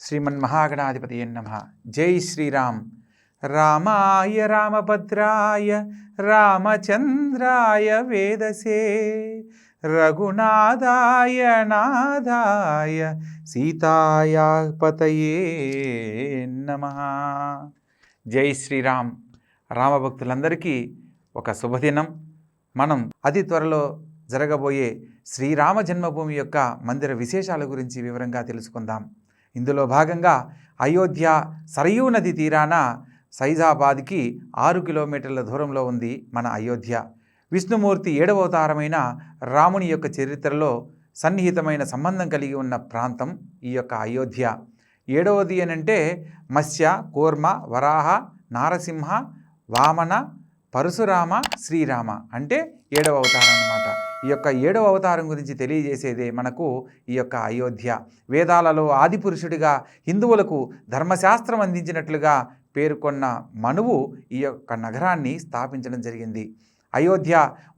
శ్రీమన్మహాగణాధిపతయే నమః. జై శ్రీరామ్. రామాయ రామభద్రాయ రామచంద్రాయ వేదసే రఘునాథాయ నాథాయ సీతాయ పతయే నమః. జై శ్రీరామ్. రామభక్తులందరికీ ఒక శుభదినం. మనం అతి త్వరలో జరగబోయే శ్రీరామ జన్మభూమి యొక్క మందిర విశేషాల గురించి వివరంగా తెలుసుకుందాం. ఇందులో భాగంగా అయోధ్య సరయూ నది తీరాన సైజాబాద్కి 6 కిలోమీటర్ల దూరంలో ఉంది మన అయోధ్య. విష్ణుమూర్తి 7వ అవతారమైన రాముని యొక్క చరిత్రలో సన్నిహితమైన సంబంధం కలిగి ఉన్న ప్రాంతం ఈ యొక్క అయోధ్య. 7వది అనంటే మత్స్య, కూర్మ, వరాహ, నారసింహ, వామన, పరశురామ, శ్రీరామ అంటే 7వ అవతారం అన్నమాట. ఈ యొక్క 7వ అవతారం గురించి తెలియజేసేదే మనకు ఈ యొక్క అయోధ్య. వేదాలలో ఆదిపురుషుడిగా హిందువులకు ధర్మశాస్త్రం అందించినట్లుగా పేర్కొన్న మనువు ఈ యొక్క నగరాన్ని స్థాపించడం జరిగింది. అయోధ్య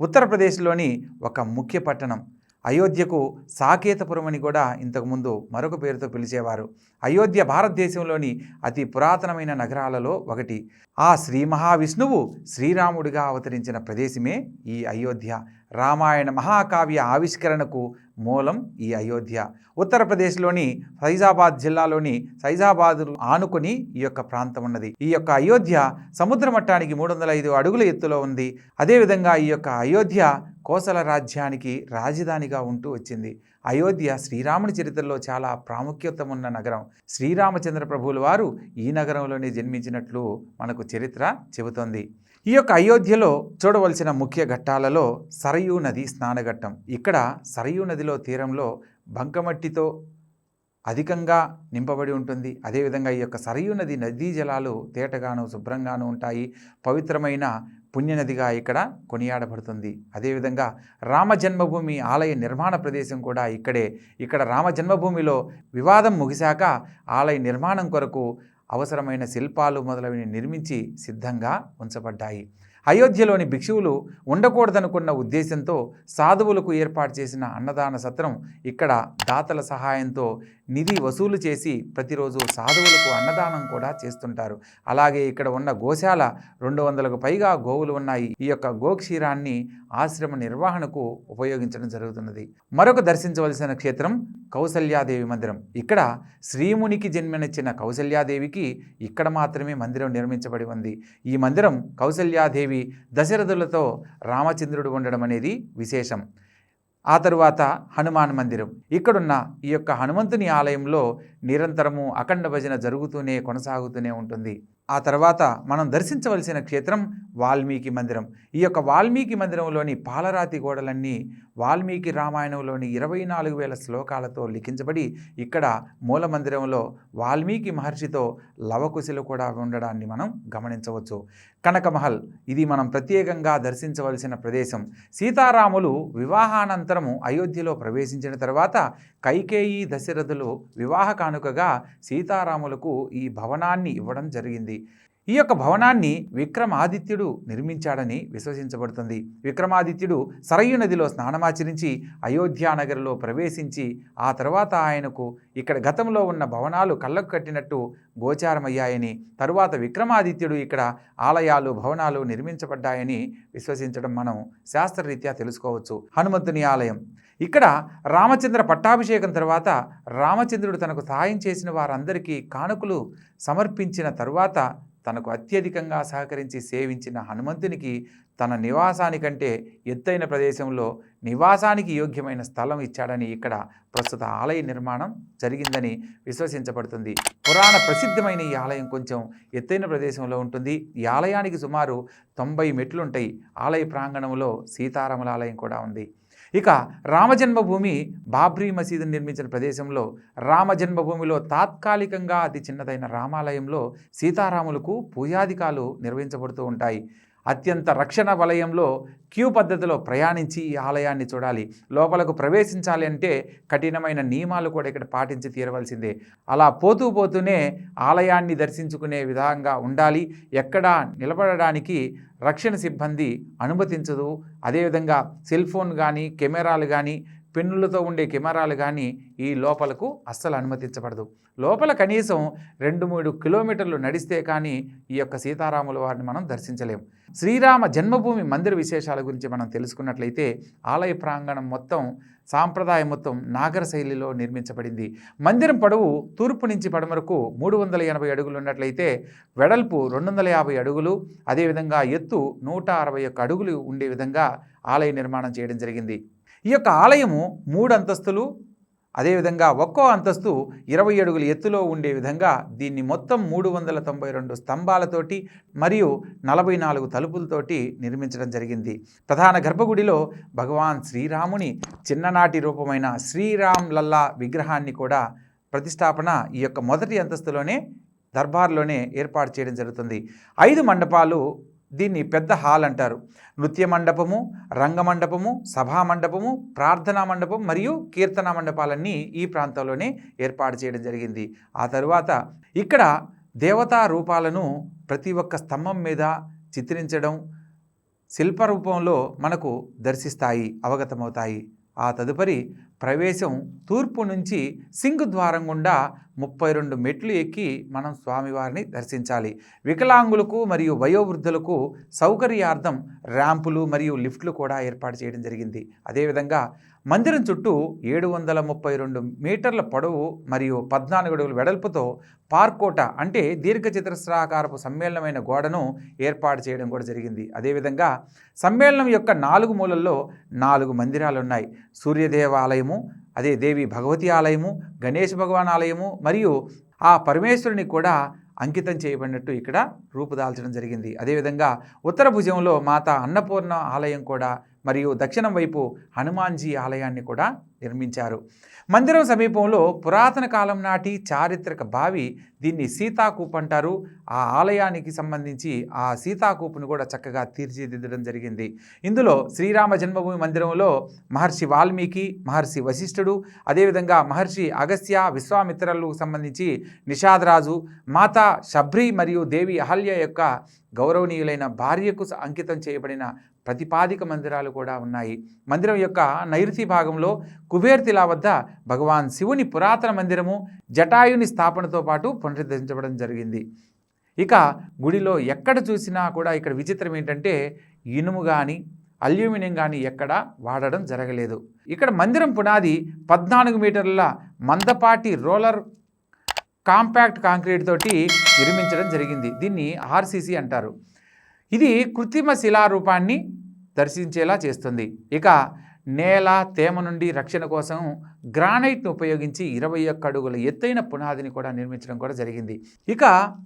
ఉత్తరప్రదేశ్లోని ఒక ముఖ్య పట్టణం. అయోధ్యకు సాకేతపురం అని కూడా ఇంతకుముందు మరొక పేరుతో పిలిచేవారు. అయోధ్య భారతదేశంలోని అతి పురాతనమైన నగరాలలో ఒకటి. ఆ శ్రీ మహావిష్ణువు శ్రీరాముడిగా అవతరించిన ప్రదేశమే ఈ అయోధ్య. రామాయణ మహాకావ్య ఆవిష్కరణకు మూలం ఈ అయోధ్య. ఉత్తరప్రదేశ్లోని ఫైజాబాద్ జిల్లాలోని సైజాబాద్ ఆనుకొని ఈ యొక్క ప్రాంతం ఉన్నది. ఈ యొక్క అయోధ్య సముద్ర మట్టానికి 305 అడుగుల ఎత్తులో ఉంది. అదేవిధంగా ఈ యొక్క అయోధ్య కోసల రాజ్యానికి రాజధానిగా ఉంటూ వచ్చింది. అయోధ్య శ్రీరాముని చరిత్రలో చాలా ప్రాముఖ్యత ఉన్న నగరం. శ్రీరామచంద్ర ప్రభువుల వారు ఈ నగరంలోనే జన్మించినట్లు మనకు చరిత్ర చెబుతోంది. ఈ యొక్క అయోధ్యలో చూడవలసిన ముఖ్య ఘట్టాలలో సరయూ నది స్నానఘట్టం. ఇక్కడ సరయూ నదిలో తీరంలో బంకమట్టితో అధికంగా నింపబడి ఉంటుంది. అదేవిధంగా ఈ యొక్క సరయూ నదీ జలాలు తేటగాను శుభ్రంగాను ఉంటాయి. పవిత్రమైన పుణ్యనదిగా ఇక్కడ కొనియాడబడుతుంది. అదేవిధంగా రామ జన్మభూమి ఆలయ నిర్మాణ ప్రదేశం కూడా ఇక్కడే. ఇక్కడ రామ జన్మభూమిలో వివాదం ముగిశాక ఆలయ నిర్మాణం కొరకు అవసరమైన శిల్పాలు మొదలైనవి నిర్మించి సిద్ధంగా ఉంచబడ్డాయి. అయోధ్యలోని భిక్షువులు ఉండకూడదనుకున్న ఉద్దేశంతో సాధువులకు ఏర్పాటు చేసిన అన్నదాన సత్రం ఇక్కడ దాతల సహాయంతో నిధి వసూలు చేసి ప్రతిరోజు సాధువులకు అన్నదానం కూడా చేస్తుంటారు. అలాగే ఇక్కడ ఉన్న గోశాల 200కు పైగా గోవులు ఉన్నాయి. ఈ యొక్క గోక్షీరాన్ని ఆశ్రమ నిర్వహణకు ఉపయోగించడం జరుగుతున్నది. మరొక దర్శించవలసిన క్షేత్రం కౌసల్యాదేవి మందిరం. ఇక్కడ శ్రీమునికి జన్మనిచ్చిన కౌసల్యాదేవికి ఇక్కడ మాత్రమే మందిరం నిర్మించబడి ఉంది. ఈ మందిరం కౌసల్యాదేవి దశరథులతో రామచంద్రుడు ఉండడం అనేది విశేషం. ఆ తరువాత హనుమాన్ మందిరం. ఇక్కడున్న ఈ యొక్క హనుమంతుని ఆలయంలో నిరంతరము అఖండ భజన జరుగుతూనే కొనసాగుతూనే ఉంటుంది. ఆ తర్వాత మనం దర్శించవలసిన క్షేత్రం వాల్మీకి మందిరం. ఈ యొక్క వాల్మీకి మందిరంలోని పాలరాతి గోడలన్నీ వాల్మీకి రామాయణంలోని 24,000 శ్లోకాలతో లిఖించబడి ఇక్కడ మూల మందిరంలో వాల్మీకి మహర్షితో లవకుశలు కూడా ఉండడాన్ని మనం గమనించవచ్చు. కనకమహల్ ఇది మనం ప్రత్యేకంగా దర్శించవలసిన ప్రదేశం. సీతారాములు వివాహానంతరము అయోధ్యలో ప్రవేశించిన తర్వాత కైకేయి దశరథులు వివాహ కానుకగా సీతారాములకు ఈ భవనాన్ని ఇవ్వడం జరిగింది. ఈ యొక్క భవనాన్ని విక్రమాదిత్యుడు నిర్మించాడని విశ్వసించబడుతుంది. విక్రమాదిత్యుడు సరయూ నదిలో స్నానమాచరించి అయోధ్య నగరంలో ప్రవేశించి ఆ తర్వాత ఆయనకు ఇక్కడ గతంలో ఉన్న భవనాలు కళ్ళకు కట్టినట్టు గోచారమయ్యాయని, తరువాత విక్రమాదిత్యుడు ఇక్కడ ఆలయాలు భవనాలు నిర్మించబడ్డాయని విశ్వసించడం మనం శాస్త్రరీత్యా తెలుసుకోవచ్చు. హనుమంతుని ఆలయం. ఇక్కడ రామచంద్ర పట్టాభిషేకం తర్వాత రామచంద్రుడు తనకు సహాయం చేసిన వారందరికీ కానుకలు సమర్పించిన తరువాత తనకు అత్యధికంగా సహకరించి సేవించిన హనుమంతునికి తన నివాసానికంటే ఎత్తైన ప్రదేశంలో నివాసానికి యోగ్యమైన స్థలం ఇచ్చాడని ఇక్కడ ప్రస్తుత ఆలయ నిర్మాణం జరిగిందని విశ్వసించబడుతుంది. పురాణ ప్రసిద్ధమైన ఈ ఆలయం కొంచెం ఎత్తైన ప్రదేశంలో ఉంటుంది. ఈ ఆలయానికి సుమారు 90 మెట్లుంటాయి. ఆలయ ప్రాంగణంలో సీతారాముల ఆలయం కూడా ఉంది. ఇక రామజన్మభూమి బాబ్రీ మసీదు నిర్మించిన ప్రదేశంలో రామజన్మభూమిలో తాత్కాలికంగా అతి చిన్నదైన రామాలయంలో సీతారాములకు పూజాధికాలు నిర్వహించబడుతూ ఉంటాయి. అత్యంత రక్షణ వలయంలో క్యూ పద్ధతిలో ప్రయాణించి ఈ ఆలయాన్ని చూడాలి. లోపలకు ప్రవేశించాలి అంటే కఠినమైన నియమాలు కూడా ఇక్కడ పాటించి తీరవలసిందే. అలా పోతూనే ఆలయాన్ని దర్శించుకునే విధంగా ఉండాలి. ఎక్కడా నిలబడడానికి రక్షణ సిబ్బంది అనుమతించదు. అదేవిధంగా సెల్ ఫోన్ కానీ కెమెరాలు కానీ పెన్నులతో ఉండే కెమెరాలు కానీ ఈ లోపలకు అస్సలు అనుమతించబడదు. లోపల కనీసం 2-3 కిలోమీటర్లు నడిస్తే కానీ ఈ యొక్క సీతారాముల వారిని మనం దర్శించలేం. శ్రీరామ జన్మభూమి మందిర విశేషాల గురించి మనం తెలుసుకున్నట్లయితే ఆలయ ప్రాంగణం మొత్తం సాంప్రదాయం మొత్తం నాగర శైలిలో నిర్మించబడింది. మందిరం పొడవు తూర్పు నుంచి పడమరకు 380 అడుగులు ఉన్నట్లయితే వెడల్పు 250 అడుగులు, అదేవిధంగా ఎత్తు 161 అడుగులు ఉండే విధంగా ఆలయ నిర్మాణం చేయడం జరిగింది. ఈ యొక్క ఆలయము 3 అంతస్తులు, అదేవిధంగా ఒక్కో అంతస్తు 20 అడుగుల ఎత్తులో ఉండే విధంగా దీన్ని మొత్తం 392 స్తంభాలతోటి మరియు 44 తలుపులతోటి నిర్మించడం జరిగింది. ప్రధాన గర్భగుడిలో భగవాన్ శ్రీరాముని చిన్ననాటి రూపమైన శ్రీరామ్ లల్లా విగ్రహాన్ని కూడా ప్రతిష్టాపన ఈ యొక్క మొదటి అంతస్తులోనే దర్బార్లోనే ఏర్పాటు చేయడం జరుగుతుంది. 5 మండపాలు, దీన్ని పెద్ద హాల్ అంటారు. నృత్య మండపము, రంగమండపము, సభా మండపము, ప్రార్థనా మండపం మరియు కీర్తన మండపాలన్నీ ఈ ప్రాంతంలోనే ఏర్పాటు చేయడం జరిగింది. ఆ తరువాత ఇక్కడ దేవతా రూపాలను ప్రతి ఒక్క స్తంభం మీద చిత్రించడం శిల్పరూపంలో మనకు దర్శిస్తాయి, అవగతమవుతాయి. ఆ తదుపరి ప్రవేశం తూర్పు నుంచి సింహద్వారం గుండా 32 మెట్లు ఎక్కి మనం స్వామివారిని దర్శించాలి. వికలాంగులకు మరియు వయోవృద్ధులకు సౌకర్యార్థం ర్యాంపులు మరియు లిఫ్ట్లు కూడా ఏర్పాటు చేయడం జరిగింది. అదేవిధంగా మందిరం చుట్టూ 732 మీటర్ల పొడవు మరియు 14 అడుగుల వెడల్పుతో పార్కోట అంటే దీర్ఘచతురస్రాకారపు సమ్మేళనమైన గోడను ఏర్పాటు చేయడం కూడా జరిగింది. అదేవిధంగా సమ్మేళనం యొక్క 4 మూలల్లో 4 మందిరాలు ఉన్నాయి. సూర్యదేవాలయము, అదే దేవి భగవతి ఆలయము, గణేష్ భగవాన్ ఆలయము మరియు ఆ పరమేశ్వరుని కూడా అంకితం చేయబడినట్టు ఇక్కడ రూపుదాల్చడం జరిగింది. అదేవిధంగా ఉత్తర భుజంలో మాత అన్నపూర్ణ ఆలయం కూడా మరియు దక్షిణం వైపు హనుమాన్జీ ఆలయాన్ని కూడా నిర్మించారు. మందిరం సమీపంలో పురాతన కాలం నాటి చారిత్రక బావి, దీన్ని సీతాకూప్ అంటారు. ఆ ఆలయానికి సంబంధించి ఆ సీతాకూపును కూడా చక్కగా తీర్చిదిద్దడం జరిగింది. ఇందులో శ్రీరామ జన్మభూమి మందిరంలో మహర్షి వాల్మీకి, మహర్షి వశిష్ఠుడు, అదేవిధంగా మహర్షి అగస్త్య, విశ్వామిత్రులకు సంబంధించి నిషాదరాజు, మాతా శబరి మరియు దేవి అహల్య యొక్క గౌరవనీయులైన భార్యకు అంకితం చేయబడిన ప్రతిపాదిక మందిరాలు కూడా ఉన్నాయి. మందిరం యొక్క నైరుతి భాగంలో కుబేర్తిలా వద్ద భగవాన్ శివుని పురాతన మందిరము, జటాయుని స్థాపనతో పాటు పునరుద్ధరించబడడం జరిగింది. ఇక గుడిలో ఎక్కడ చూసినా కూడా ఇక్కడ విచిత్రం ఏంటంటే ఇనుము కానీ అల్యూమినియం కానీ ఎక్కడ వాడడం జరగలేదు. ఇక్కడ మందిరం పునాది 14 మీటర్ల మందపాటి రోలర్ కాంపాక్ట్ కాంక్రీట్ తోటి నిర్మించడం జరిగింది. దీన్ని ఆర్సీసీ అంటారు. ఇది కృత్రిమ శిలారూపాన్ని దర్శించేలా చేస్తుంది. ఇక నేల తేమ నుండి రక్షణ కోసం గ్రానైట్ను ఉపయోగించి 21 అడుగుల ఎత్తైన పునాదిని కూడా నిర్మించడం కూడా జరిగింది. ఇక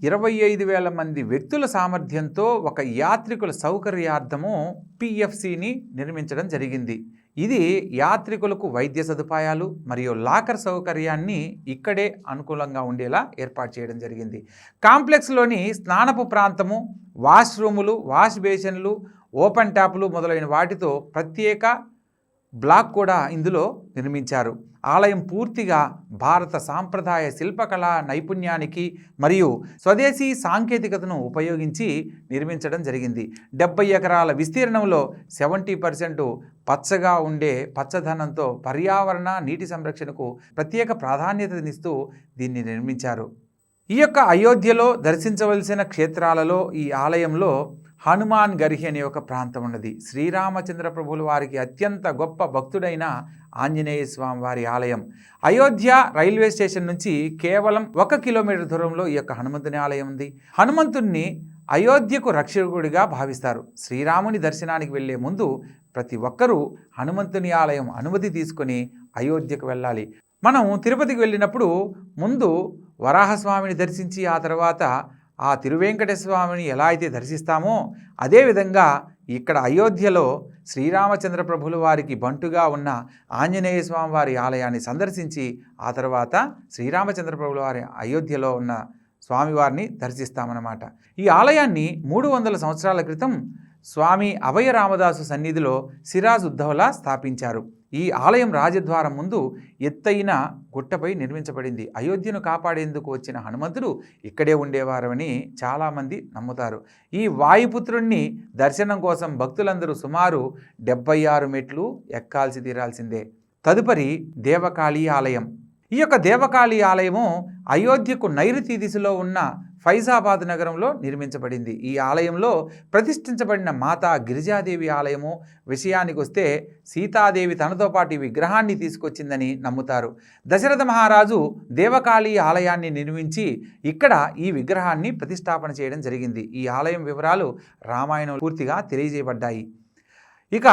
25,000 మంది వ్యక్తుల సామర్థ్యంతో ఒక యాత్రికుల సౌకర్యార్థము పిఎఫ్సిని నిర్మించడం జరిగింది. ఇది యాత్రికులకు వైద్య సదుపాయాలు మరియు లాకర్ సౌకర్యాన్ని ఇక్కడే అనుకూలంగా ఉండేలా ఏర్పాటు చేయడం జరిగింది. కాంప్లెక్స్లోని స్నానపు ప్రాంతము, వాష్రూములు, వాష్ బేసిన్లు, ఓపెన్ ట్యాపులు మొదలైన వాటితో ప్రత్యేక బ్లాక్ కూడా ఇందులో నిర్మించారు. ఆలయం పూర్తిగా భారత సాంప్రదాయ శిల్పకళా నైపుణ్యానికి మరియు స్వదేశీ సాంకేతికతను ఉపయోగించి నిర్మించడం జరిగింది. 70 ఎకరాల విస్తీర్ణంలో 70% పచ్చగా ఉండే పచ్చదనంతో పర్యావరణ నీటి సంరక్షణకు ప్రత్యేక ప్రాధాన్యతనిస్తూ దీన్ని నిర్మించారు. ఈ యొక్క అయోధ్యలో దర్శించవలసిన క్షేత్రాలలో ఈ ఆలయంలో హనుమాన్ గర్హి అనే ఒక ప్రాంతం ఉన్నది. శ్రీరామచంద్ర ప్రభుల వారికి అత్యంత గొప్ప భక్తుడైన ఆంజనేయ స్వామి వారి ఆలయం. అయోధ్య రైల్వే స్టేషన్ నుంచి కేవలం 1 కిలోమీటర్ దూరంలో ఈ యొక్క హనుమంతుని ఆలయం ఉంది. హనుమంతుణ్ణి అయోధ్యకు రక్షకుడిగా భావిస్తారు. శ్రీరాముని దర్శనానికి వెళ్లే ముందు ప్రతి ఒక్కరూ హనుమంతుని ఆలయం అనుమతి తీసుకొని అయోధ్యకు వెళ్ళాలి. మనం తిరుపతికి వెళ్ళినప్పుడు ముందు వరాహస్వామిని దర్శించి ఆ తర్వాత ఆ తిరువేంకటేశ్వర స్వామిని ఎలా అయితే దర్శిస్తామో అదేవిధంగా ఇక్కడ అయోధ్యలో శ్రీరామచంద్ర ప్రభుల వారికి బంటుగా ఉన్న ఆంజనేయ స్వామి వారి ఆలయాన్ని సందర్శించి ఆ తర్వాత శ్రీరామచంద్ర ప్రభుల వారి అయోధ్యలో ఉన్న స్వామివారిని దర్శిస్తామన్నమాట. ఈ ఆలయాన్ని 300 సంవత్సరాల క్రితం స్వామి అభయ రామదాసు సన్నిధిలో సిరాజ్ ఉద్దౌలా స్థాపించారు. ఈ ఆలయం రాజద్వారం ముందు ఎత్తైన గుట్టపై నిర్మించబడింది. అయోధ్యను కాపాడేందుకు వచ్చిన హనుమంతుడు ఇక్కడే ఉండేవారని చాలామంది నమ్ముతారు. ఈ వాయుపుత్రుణ్ణి దర్శనం కోసం భక్తులందరూ సుమారు 76 మెట్లు ఎక్కాల్సి తీరాల్సిందే. తదుపరి దేవకాళి ఆలయం. ఈ యొక్క దేవకాళి ఆలయము అయోధ్యకు నైరుతి దిశలో ఉన్న ఫైజాబాద్ నగరంలో నిర్మించబడింది. ఈ ఆలయంలో ప్రతిష్ఠించబడిన మాతా గిరిజాదేవి ఆలయము విషయానికి వస్తే సీతాదేవి తనతో పాటు ఈ విగ్రహాన్ని తీసుకొచ్చిందని నమ్ముతారు. దశరథ మహారాజు దేవకాళి ఆలయాన్ని నిర్మించి ఇక్కడ ఈ విగ్రహాన్ని ప్రతిష్టాపన చేయడం జరిగింది. ఈ ఆలయం వివరాలు రామాయణం పూర్తిగా తెలియజేయబడ్డాయి. ఇక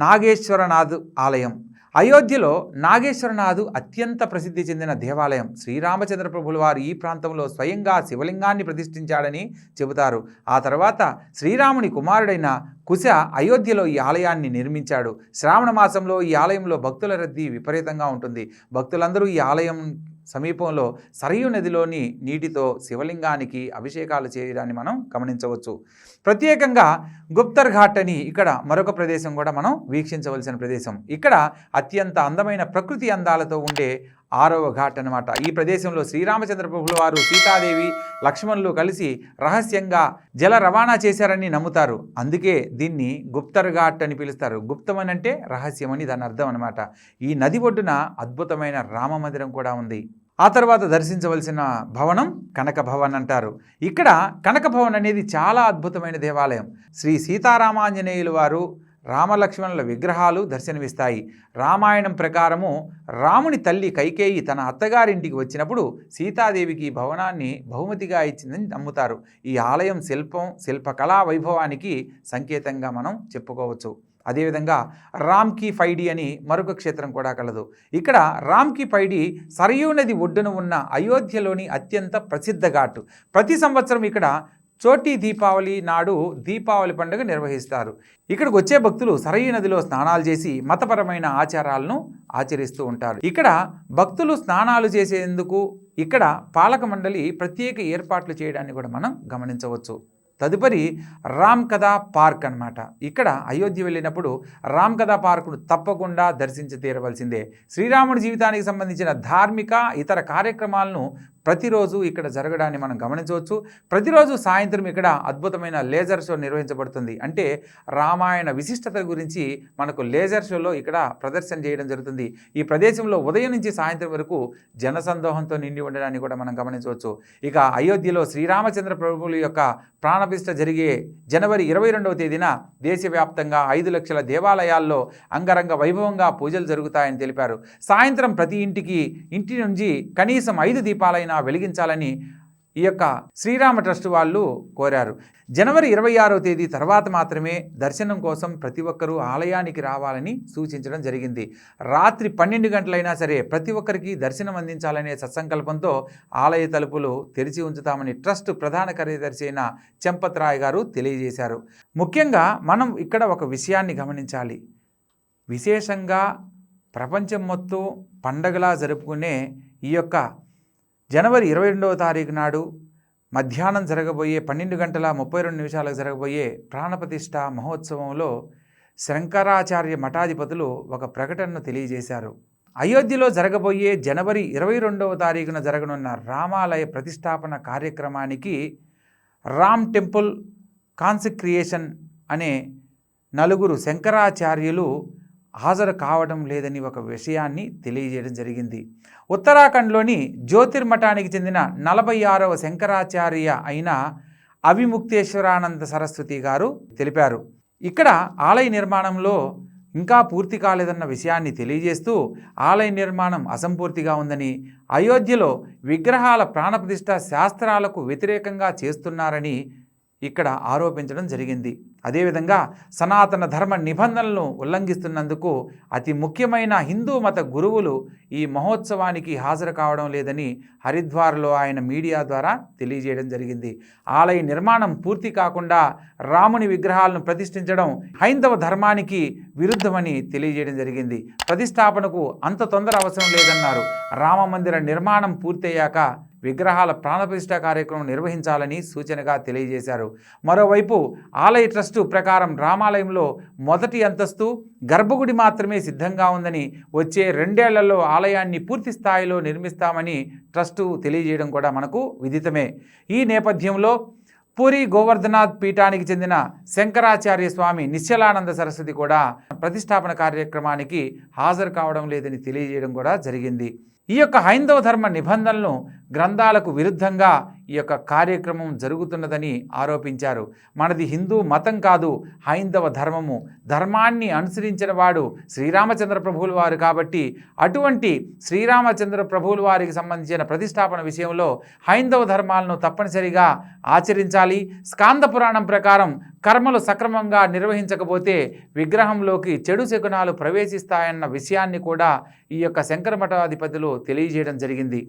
నాగేశ్వరనాథ్ ఆలయం. అయోధ్యలో నాగేశ్వరనాథ్ అత్యంత ప్రసిద్ధి చెందిన దేవాలయం. శ్రీరామచంద్ర ప్రభుల వారు ఈ ప్రాంతంలో స్వయంగా శివలింగాన్ని ప్రతిష్ఠించాడని చెబుతారు. ఆ తర్వాత శ్రీరాముని కుమారుడైన కుశ అయోధ్యలో ఈ ఆలయాన్ని నిర్మించాడు. శ్రావణ మాసంలో ఈ ఆలయంలో భక్తుల రద్దీ విపరీతంగా ఉంటుంది. భక్తులందరూ ఈ ఆలయం సమీపంలో సరయూ నదిలోని నీటితో శివలింగానికి అభిషేకాలు చేయడాన్ని మనం గమనించవచ్చు. ప్రత్యేకంగా గుప్తర్ ఘాట్ అని ఇక్కడ మరొక ప్రదేశం కూడా మనం వీక్షించవలసిన ప్రదేశం. ఇక్కడ అత్యంత అందమైన ప్రకృతి అందాలతో ఉండే 6వ ఘాట్ అన్నమాట. ఈ ప్రదేశంలో శ్రీరామచంద్ర ప్రభుల వారు సీతాదేవి లక్ష్మణులు కలిసి రహస్యంగా జల రవాణా చేశారని నమ్ముతారు. అందుకే దీన్ని గుప్తర్ ఘాట్ అని పిలుస్తారు. గుప్తం అని అంటే రహస్యం అని దాని అర్థం అనమాట. ఈ నది ఒడ్డున అద్భుతమైన రామ మందిరం కూడా ఉంది. ఆ తర్వాత దర్శించవలసిన భవనం కనక భవన్ అంటారు. ఇక్కడ కనక భవన్ అనేది చాలా అద్భుతమైన దేవాలయం. శ్రీ సీతారామాంజనేయులు వారు రామలక్ష్మణుల విగ్రహాలు దర్శనమిస్తాయి. రామాయణం ప్రకారము రాముని తల్లి కైకేయి తన అత్తగారింటికి వచ్చినప్పుడు సీతాదేవికి ఈ భవనాన్ని బహుమతిగా ఇచ్చిందని నమ్ముతారు. ఈ ఆలయం శిల్పకళా వైభవానికి సంకేతంగా మనం చెప్పుకోవచ్చు. అదేవిధంగా రామ్కి పైడి అని మరొక క్షేత్రం కూడా కలదు. ఇక్కడ రామ్కి పైడి సరయూ నది ఒడ్డున ఉన్న అయోధ్యలోని అత్యంత ప్రసిద్ధ ఘాటు. ప్రతి సంవత్సరం ఇక్కడ చోటీ దీపావళి నాడు దీపావళి పండుగ నిర్వహిస్తారు. ఇక్కడికి వచ్చే భక్తులు సరయూ నదిలో స్నానాలు చేసి మతపరమైన ఆచారాలను ఆచరిస్తూ ఉంటారు. ఇక్కడ భక్తులు స్నానాలు చేసేందుకు ఇక్కడ పాలక మండలి ప్రత్యేక ఏర్పాట్లు చేయడాన్ని కూడా మనం గమనించవచ్చు. తదుపరి రామ్ కథా పార్క్ అన్నమాట. ఇక్కడ అయోధ్య వెళ్ళినప్పుడు రామ్ కథా పార్కును తప్పకుండా దర్శించి తీరవలసిందే. శ్రీరాముడి జీవితానికి సంబంధించిన ధార్మిక ఇతర కార్యక్రమాలను ప్రతిరోజు ఇక్కడ జరగడాన్ని మనం గమనించవచ్చు. ప్రతిరోజు సాయంత్రం ఇక్కడ అద్భుతమైన లేజర్ షో నిర్వహించబడుతుంది. అంటే రామాయణ విశిష్టత గురించి మనకు లేజర్ షోలో ఇక్కడ ప్రదర్శన చేయడం జరుగుతుంది. ఈ ప్రదేశంలో ఉదయం నుంచి సాయంత్రం వరకు జనసందోహంతో నిండి ఉండడాన్ని కూడా మనం గమనించవచ్చు. ఇక అయోధ్యలో శ్రీరామచంద్ర ప్రభువుల యొక్క ప్రాణప్రతిష్ఠ జరిగే జనవరి 22వ తేదీన దేశవ్యాప్తంగా 5 లక్షల దేవాలయాల్లో అంగరంగ వైభవంగా పూజలు జరుగుతాయని తెలిపారు. సాయంత్రం ప్రతి ఇంటి నుంచి కనీసం 5 దీపాలైన వెలిగించాలని ఈ యొక్క శ్రీరామ ట్రస్ట్ వాళ్ళు కోరారు. జనవరి 26వ తేదీ తర్వాత మాత్రమే దర్శనం కోసం ప్రతి ఒక్కరూ ఆలయానికి రావాలని సూచించడం జరిగింది. రాత్రి 12 గంటలైనా సరే ప్రతి ఒక్కరికి దర్శనం అందించాలనే సత్సంకల్పంతో ఆలయ తలుపులు తెరిచి ఉంచుతామని ట్రస్ట్ ప్రధాన కార్యదర్శి అయిన చెంపత్ రాయ్ గారు తెలియజేశారు. ముఖ్యంగా మనం ఇక్కడ ఒక విషయాన్ని గమనించాలి. విశేషంగా ప్రపంచం మొత్తం పండగలా జరుపుకునే ఈ యొక్క జనవరి 22వ తారీఖు నాడు మధ్యాహ్నం జరగబోయే 12:32 జరగబోయే ప్రాణప్రతిష్ఠ మహోత్సవంలో శంకరాచార్య మఠాధిపతులు ఒక ప్రకటనను తెలియజేశారు. అయోధ్యలో జరగబోయే జనవరి 22వ తారీఖున జరగనున్న రామాలయ ప్రతిష్టాపన కార్యక్రమానికి రామ్ టెంపుల్ కాన్సక్రియేషన్ అనే 4 శంకరాచార్యులు హాజరు కావడం లేదని ఒక విషయాన్ని తెలియజేయడం జరిగింది. ఉత్తరాఖండ్లోని జ్యోతిర్మఠానికి చెందిన 46వ శంకరాచార్య అయిన అవిముక్తేశ్వరానంద సరస్వతి గారు తెలిపారు. ఇక్కడ ఆలయ నిర్మాణంలో ఇంకా పూర్తి కాలేదన్న విషయాన్ని తెలియజేస్తూ ఆలయ నిర్మాణం అసంపూర్తిగా ఉందని, అయోధ్యలో విగ్రహాల ప్రాణప్రతిష్ఠ శాస్త్రాలకు వ్యతిరేకంగా చేస్తున్నారని ఇక్కడ ఆరోపించడం జరిగింది. అదేవిధంగా సనాతన ధర్మ నిబంధనలను ఉల్లంఘిస్తున్నందుకు అతి ముఖ్యమైన హిందూ మత గురువులు ఈ మహోత్సవానికి హాజరు కావడం లేదని హరిద్వార్లో ఆయన మీడియా ద్వారా తెలియజేయడం జరిగింది. ఆలయ నిర్మాణం పూర్తి కాకుండా రాముని విగ్రహాలను ప్రతిష్ఠించడం హైందవ ధర్మానికి విరుద్ధమని తెలియజేయడం జరిగింది. ప్రతిష్టాపనకు అంత తొందర అవసరం లేదన్నారు. రామ మందిర నిర్మాణం పూర్తయ్యాక విగ్రహాల ప్రాణప్రతిష్ఠ కార్యక్రమం నిర్వహించాలని సూచనగా తెలియజేశారు. మరోవైపు ఆలయ ట్రస్టు ప్రకారం రామాలయంలో మొదటి అంతస్తు గర్భగుడి మాత్రమే సిద్ధంగా ఉందని, వచ్చే 2 ఏళ్లలో ఆలయాన్ని పూర్తి స్థాయిలో నిర్మిస్తామని ట్రస్టు తెలియజేయడం కూడా మనకు విదితమే. ఈ నేపథ్యంలో పూరి గోవర్ధనాథ్ పీఠానికి చెందిన శంకరాచార్య స్వామి నిశ్చలానంద సరస్వతి కూడా ప్రతిష్టాపన కార్యక్రమానికి హాజరు కావడం లేదని తెలియజేయడం కూడా జరిగింది. ఈ యొక్క హైందవ ధర్మ నిబంధనలను గ్రంథాలకు విరుద్ధంగా ఈ యొక్క కార్యక్రమం జరుగుతున్నదని ఆరోపించారు. మనది హిందూ మతం కాదు, హైందవ ధర్మము. ధర్మాన్ని అనుసరించిన వాడు శ్రీరామచంద్ర ప్రభువుల వారు కాబట్టి అటువంటి శ్రీరామచంద్ర ప్రభువుల వారికి సంబంధించిన ప్రతిష్టాపన విషయంలో హైందవ ధర్మాలను తప్పనిసరిగా ఆచరించాలి. స్కాంద పురాణం ప్రకారం కర్మలు సక్రమంగా నిర్వహించకపోతే విగ్రహంలోకి చెడు శకునాలు ప్రవేశిస్తాయన్న విషయాన్ని కూడా ఈ యొక్క శంకర మఠాధిపతులు తెలియజేయడం జరిగింది.